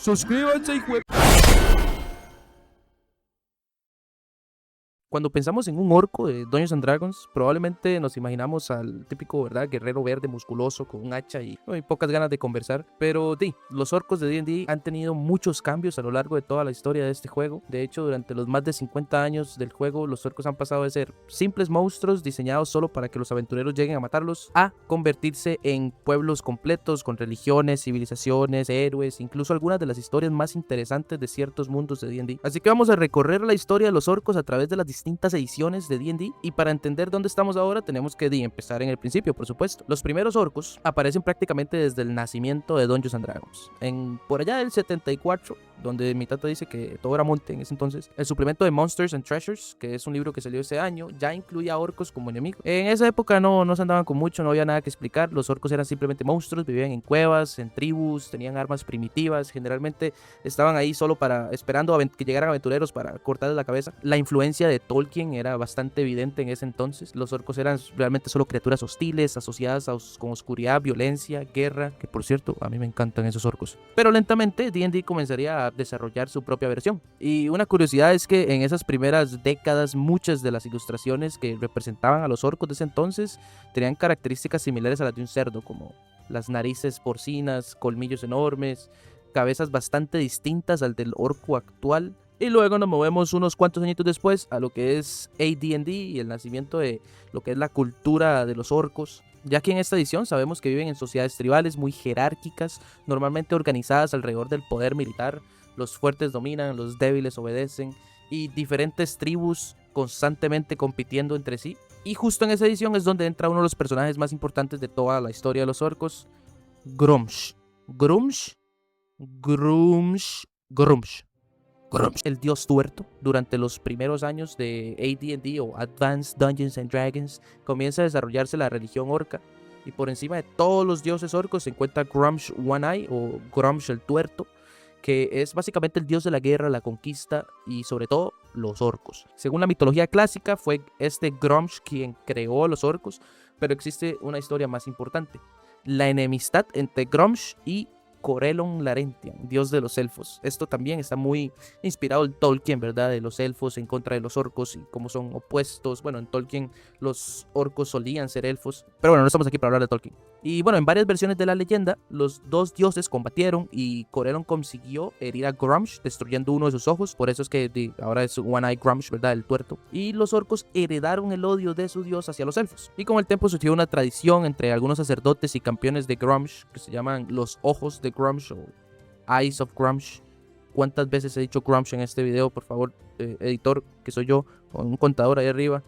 Suscríbanse, hijo de... Cuando pensamos en un orco de Dungeons and Dragons, probablemente nos imaginamos al típico, ¿verdad?, guerrero verde musculoso con un hacha y pocas ganas de conversar. Pero los orcos de D&D han tenido muchos cambios a lo largo de toda la historia de este juego. De hecho, durante los más de 50 años del juego, los orcos han pasado de ser simples monstruos diseñados solo para que los aventureros lleguen a matarlos, a convertirse en pueblos completos con religiones, civilizaciones, héroes, incluso algunas de las historias más interesantes de ciertos mundos de D&D. Así que vamos a recorrer la historia de los orcos a través de las distintas ediciones de D&D, y para entender dónde estamos ahora tenemos que empezar en el principio, por supuesto. Los primeros orcos aparecen prácticamente desde el nacimiento de Dungeons and Dragons. Por allá del 74, donde mi tata dice que todo era monte en ese entonces, el suplemento de Monsters and Treasures, que es un libro que salió ese año, ya incluía orcos como enemigos. En esa época no se andaban con mucho, no había nada que explicar. Los orcos eran simplemente monstruos, vivían en cuevas, en tribus, tenían armas primitivas, generalmente estaban ahí solo esperando que llegaran aventureros para cortarles la cabeza. La influencia de Tolkien era bastante evidente en ese entonces. Los orcos eran realmente solo criaturas hostiles, asociadas con oscuridad, violencia, guerra, que por cierto, a mí me encantan esos orcos. Pero lentamente D&D comenzaría a desarrollar su propia versión. Y una curiosidad es que en esas primeras décadas muchas de las ilustraciones que representaban a los orcos de ese entonces tenían características similares a las de un cerdo, como las narices porcinas, colmillos enormes, cabezas bastante distintas al del orco actual. Y luego nos movemos unos cuantos añitos después a lo que es AD&D y el nacimiento de lo que es la cultura de los orcos, ya que en esta edición sabemos que viven en sociedades tribales muy jerárquicas, normalmente organizadas alrededor del poder militar. Los fuertes dominan, los débiles obedecen, y diferentes tribus constantemente compitiendo entre sí. Y justo en esa edición es donde entra uno de los personajes más importantes de toda la historia de los orcos, Grumsh. Grumsh, el dios tuerto. Durante los primeros años de AD&D o Advanced Dungeons and Dragons comienza a desarrollarse la religión orca, y por encima de todos los dioses orcos se encuentra Grumsh One Eye o Grumsh el tuerto, que es básicamente el dios de la guerra, la conquista y sobre todo los orcos. Según la mitología clásica, fue este Grumsh quien creó a los orcos, pero existe una historia más importante: la enemistad entre Grumsh y Corellon Larentian, dios de los elfos. Esto también está muy inspirado en Tolkien, ¿verdad? De los elfos en contra de los orcos y cómo son opuestos. Bueno, en Tolkien los orcos solían ser elfos, pero bueno, no estamos aquí para hablar de Tolkien. Y bueno, en varias versiones de la leyenda, los dos dioses combatieron y Corellon consiguió herir a Grumsh, destruyendo uno de sus ojos. Por eso es que ahora es One Eye Grumsh, ¿verdad? El tuerto. Y los orcos heredaron el odio de su dios hacia los elfos. Y con el tiempo surgió una tradición entre algunos sacerdotes y campeones de Grumsh que se llaman los ojos de Grumsh o Eyes of Grumsh. ¿Cuántas veces he dicho Grumsh en este video? Por favor, editor, que soy yo, con un contador ahí arriba.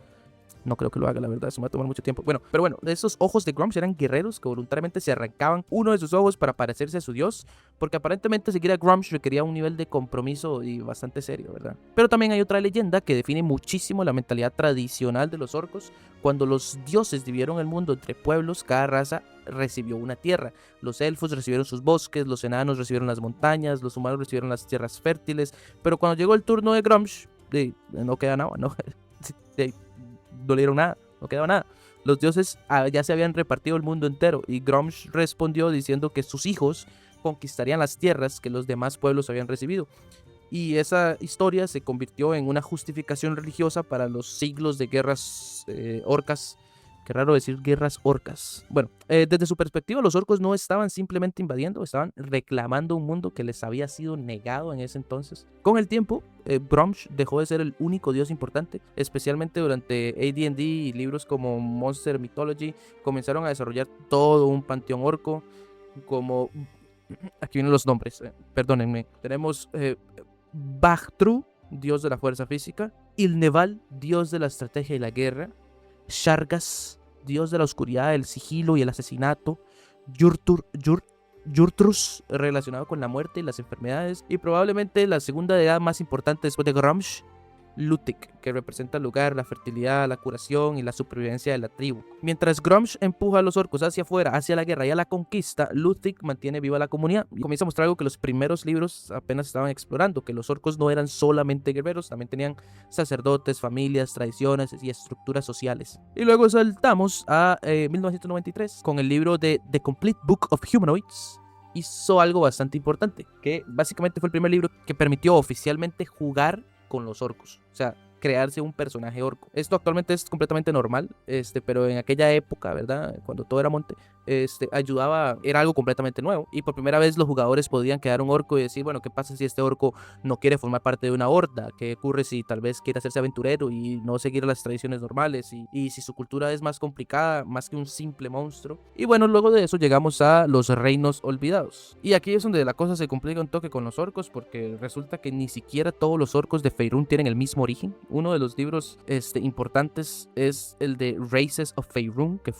No creo que lo haga, la verdad, eso me va a tomar mucho tiempo. Bueno, pero bueno, esos ojos de Grumsh eran guerreros que voluntariamente se arrancaban uno de sus ojos para parecerse a su dios, porque aparentemente seguir a Grumsh requería un nivel de compromiso y bastante serio, ¿verdad? Pero también hay otra leyenda que define muchísimo la mentalidad tradicional de los orcos. Cuando los dioses dividieron el mundo entre pueblos, cada raza recibió una tierra. Los elfos recibieron sus bosques, los enanos recibieron las montañas, los humanos recibieron las tierras fértiles. Pero cuando llegó el turno de Grumsh, no queda nada, ¿no? No le dieron nada, no quedaba nada. Los dioses ya se habían repartido el mundo entero, y Grumsh respondió diciendo que sus hijos conquistarían las tierras que los demás pueblos habían recibido. Y esa historia se convirtió en una justificación religiosa para los siglos de guerras orcas. Qué raro decir guerras orcas. Bueno, desde su perspectiva, los orcos no estaban simplemente invadiendo, estaban reclamando un mundo que les había sido negado en ese entonces. Con el tiempo, Grumsh dejó de ser el único dios importante, especialmente durante AD&D y libros como Monster Mythology comenzaron a desarrollar todo un panteón orco, como... Aquí vienen los nombres, perdónenme. Tenemos Bagtru, dios de la fuerza física; Ilneval, dios de la estrategia y la guerra; Shargas, dios de la oscuridad, el sigilo y el asesinato; Yurtrus, relacionado con la muerte y las enfermedades; y probablemente la segunda deidad más importante después de Grumsh, Lutic, que representa el lugar, la fertilidad, la curación y la supervivencia de la tribu. Mientras Grumsh empuja a los orcos hacia afuera, hacia la guerra y a la conquista, Lutic mantiene viva la comunidad y comienza a mostrar algo que los primeros libros apenas estaban explorando: que los orcos no eran solamente guerreros, también tenían sacerdotes, familias, tradiciones y estructuras sociales. Y luego saltamos a 1993 con el libro de The Complete Book of Humanoids, hizo algo bastante importante, que básicamente fue el primer libro que permitió oficialmente jugar con los orcos. O sea, crearse un personaje orco. Esto actualmente es completamente normal, pero en aquella época, ¿verdad? Cuando todo era monte, ayudaba, era algo completamente nuevo. Y por primera vez los jugadores podían quedar un orco y decir, bueno, ¿qué pasa si este orco no quiere formar parte de una horda? ¿Qué ocurre si tal vez quiere hacerse aventurero y no seguir las tradiciones normales? Y si su cultura es más complicada, más que un simple monstruo. Y bueno, luego de eso llegamos a los reinos olvidados. Y aquí es donde la cosa se complica un toque con los orcos, porque resulta que ni siquiera todos los orcos de Faerûn tienen el mismo origen. Uno de los libros importantes es el de Races of Faerûn, que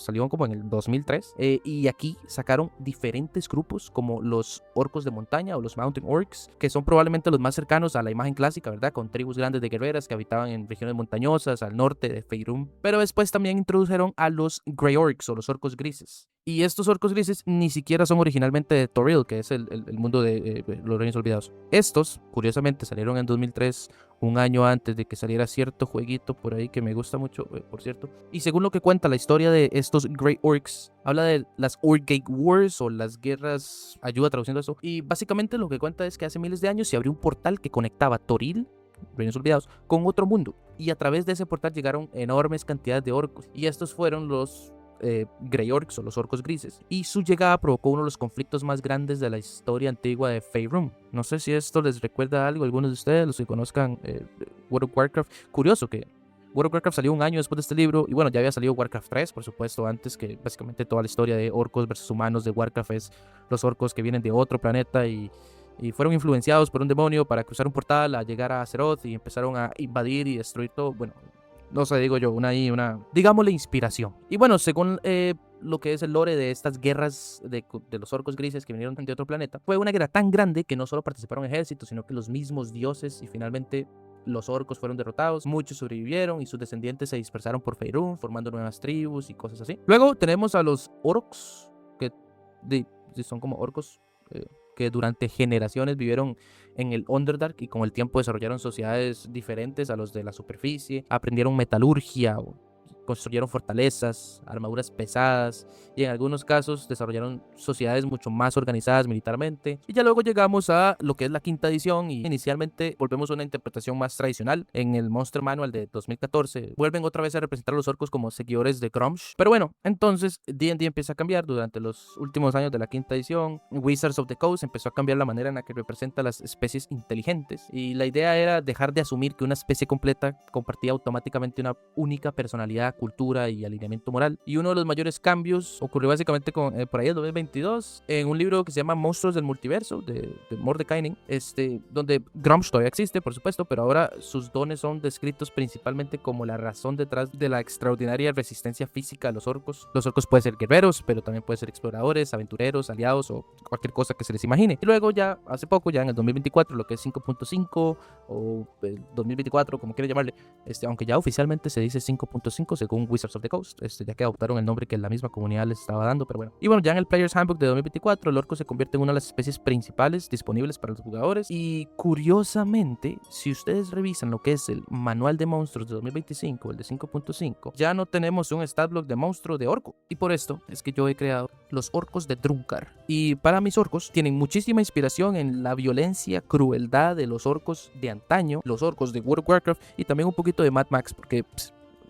salió como en el 2003. Y aquí sacaron diferentes grupos, como los orcos de montaña o los Mountain Orcs, que son probablemente los más cercanos a la imagen clásica, ¿verdad? Con tribus grandes de guerreras que habitaban en regiones montañosas al norte de Faerûn. Pero después también introdujeron a los Grey Orcs o los orcos grises. Y estos orcos grises ni siquiera son originalmente de Toril, que es el mundo de los Reinos Olvidados. Estos, curiosamente, salieron en 2003, un año antes de que saliera cierto jueguito por ahí que me gusta mucho, por cierto. Y según lo que cuenta la historia de estos Grey Orcs, habla de las Orcgate Wars o las guerras, ayuda traduciendo eso. Y básicamente lo que cuenta es que hace miles de años se abrió un portal que conectaba Toril, Reinos Olvidados, con otro mundo. Y a través de ese portal llegaron enormes cantidades de orcos. Y estos fueron los Grey Orcs o los orcos grises, y su llegada provocó uno de los conflictos más grandes de la historia antigua de Faerûn. No sé si esto les recuerda algo a algunos de ustedes, los que conozcan World of Warcraft. Curioso que World of Warcraft salió un año después de este libro, y bueno, ya había salido Warcraft 3, por supuesto, antes, que básicamente toda la historia de orcos versus humanos de Warcraft es los orcos que vienen de otro planeta y fueron influenciados por un demonio para cruzar un portal a llegar a Azeroth y empezaron a invadir y destruir todo. Bueno, no sé, digo yo, digámosle, inspiración. Y bueno, según lo que es el lore de estas guerras de los orcos grises que vinieron de otro planeta, fue una guerra tan grande que no solo participaron ejércitos, sino que los mismos dioses, y finalmente los orcos fueron derrotados, muchos sobrevivieron y sus descendientes se dispersaron por Faerûn, formando nuevas tribus y cosas así. Luego tenemos a los orcs, que son como orcos que durante generaciones vivieron en el Underdark y con el tiempo desarrollaron sociedades diferentes a los de la superficie, aprendieron metalurgia, construyeron fortalezas, armaduras pesadas, y en algunos casos desarrollaron sociedades mucho más organizadas militarmente. Y ya luego llegamos a lo que es la quinta edición, y inicialmente volvemos a una interpretación más tradicional. En el Monster Manual de 2014 vuelven otra vez a representar a los orcos como seguidores de Gromsh. Pero bueno, entonces D&D empieza a cambiar durante los últimos años de la quinta edición. Wizards of the Coast empezó a cambiar la manera en la que representa las especies inteligentes, y la idea era dejar de asumir que una especie completa compartía automáticamente una única personalidad, cultura y alineamiento moral. Y uno de los mayores cambios ocurrió básicamente por ahí en 2022, en un libro que se llama Monstruos del Multiverso de Mordekainen, donde Gromsh todavía existe, por supuesto, pero ahora sus dones son descritos principalmente como la razón detrás de la extraordinaria resistencia física de los orcos. Los orcos pueden ser guerreros, pero también pueden ser exploradores, aventureros, aliados o cualquier cosa que se les imagine. Y luego ya hace poco, ya en el 2024, lo que es 5.5 o 2024, como quieran llamarle, aunque ya oficialmente se dice 5.5 según Wizards of the Coast, ya que adoptaron el nombre que la misma comunidad les estaba dando, pero bueno. Y bueno, ya en el Player's Handbook de 2024, el orco se convierte en una de las especies principales disponibles para los jugadores. Y curiosamente, si ustedes revisan lo que es el manual de monstruos de 2025, el de 5.5, ya no tenemos un statblock de monstruo de orco. Y por esto es que yo he creado los orcos de Drunkar. Y para mis orcos tienen muchísima inspiración en la violencia, crueldad de los orcos de antaño, los orcos de World of Warcraft, y también un poquito de Mad Max, porque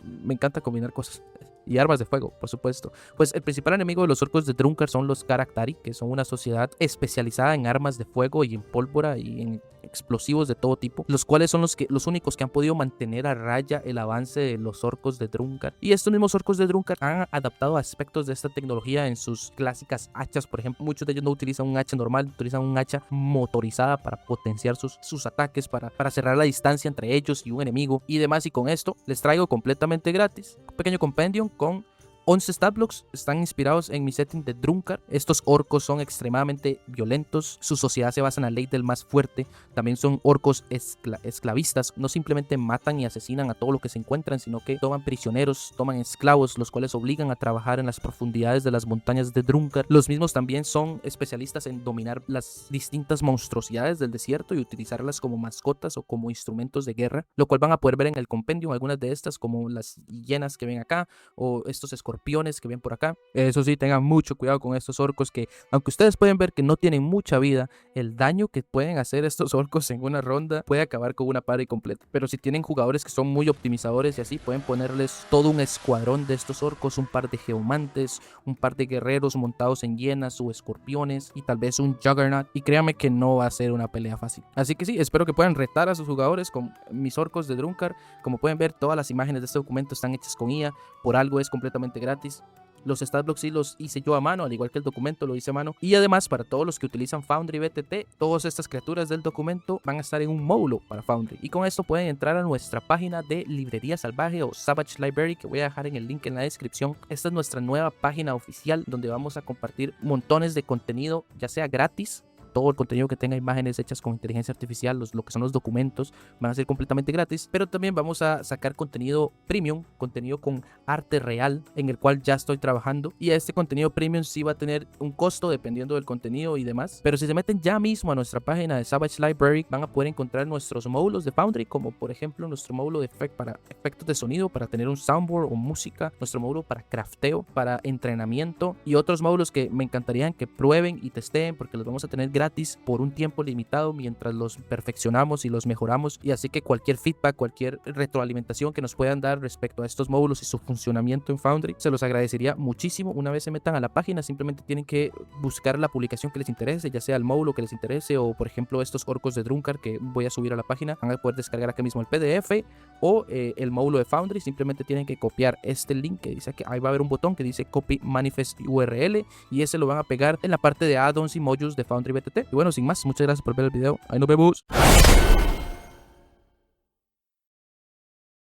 me encanta combinar cosas. Y armas de fuego, por supuesto. Pues el principal enemigo de los orcos de Drunkar son los Karaktari, que son una sociedad especializada en armas de fuego y en pólvora y en explosivos de todo tipo, los cuales son los únicos que han podido mantener a raya el avance de los orcos de Drunkar. Y estos mismos orcos de Drunkar han adaptado aspectos de esta tecnología en sus clásicas hachas. Por ejemplo, muchos de ellos no utilizan un hacha normal, utilizan un hacha motorizada para potenciar sus ataques, para cerrar la distancia entre ellos y un enemigo y demás. Y con esto les traigo completamente gratis un pequeño compendium con 11 statblocks. Están inspirados en mi setting de Drunkar. Estos orcos son extremadamente violentos. Su sociedad se basa en la ley del más fuerte. También son orcos esclavistas. No simplemente matan y asesinan a todo lo que se encuentran, sino que toman prisioneros, toman esclavos, los cuales obligan a trabajar en las profundidades de las montañas de Drunkar. Los mismos también son especialistas en dominar las distintas monstruosidades del desierto y utilizarlas como mascotas o como instrumentos de guerra, lo cual van a poder ver en el compendium algunas de estas, como las hienas que ven acá, o estos escorpiones escorpiones que ven por acá. Eso sí, tengan mucho cuidado con estos orcos que, aunque ustedes pueden ver que no tienen mucha vida, el daño que pueden hacer estos orcos en una ronda puede acabar con una party completa. Pero si tienen jugadores que son muy optimizadores y así, pueden ponerles todo un escuadrón de estos orcos, un par de geomantes, un par de guerreros montados en hienas o escorpiones y tal vez un juggernaut, y créanme que no va a ser una pelea fácil. Así que sí, espero que puedan retar a sus jugadores con mis orcos de Drunkard. Como pueden ver, todas las imágenes de este documento están hechas con IA, por algo es completamente gratis. Los statblocks sí los hice yo a mano, al igual que el documento lo hice a mano. Y además, para todos los que utilizan Foundry BTT, todas estas criaturas del documento van a estar en un módulo para Foundry. Y con esto pueden entrar a nuestra página de Librería Salvaje o Savage Library, que voy a dejar en el link en la descripción. Esta es nuestra nueva página oficial donde vamos a compartir montones de contenido, ya sea gratis. Todo el contenido que tenga imágenes hechas con inteligencia artificial, lo que son los documentos, van a ser completamente gratis. Pero también vamos a sacar contenido premium, contenido con arte real, en el cual ya estoy trabajando. Y este contenido premium sí va a tener un costo dependiendo del contenido y demás. Pero si se meten ya mismo a nuestra página de Savage Library, van a poder encontrar nuestros módulos de Foundry, como por ejemplo nuestro módulo de para efectos de sonido, para tener un soundboard o música, nuestro módulo para crafteo, para entrenamiento y otros módulos que me encantaría que prueben y testeen, porque los vamos a tener gratis por un tiempo limitado mientras los perfeccionamos y los mejoramos. Y así que cualquier feedback, cualquier retroalimentación que nos puedan dar respecto a estos módulos y su funcionamiento en Foundry, se los agradecería muchísimo. Una vez se metan a la página, simplemente tienen que buscar la publicación que les interese, ya sea el módulo que les interese o por ejemplo estos orcos de Drunkard que voy a subir a la página. Van a poder descargar acá mismo el PDF o el módulo de Foundry. Simplemente tienen que copiar este link que dice que ahí va a haber un botón que dice Copy Manifest URL y ese lo van a pegar en la parte de add-ons y modules de Foundry BTT. Y bueno, sin más, muchas gracias por ver el video. Ahí nos vemos.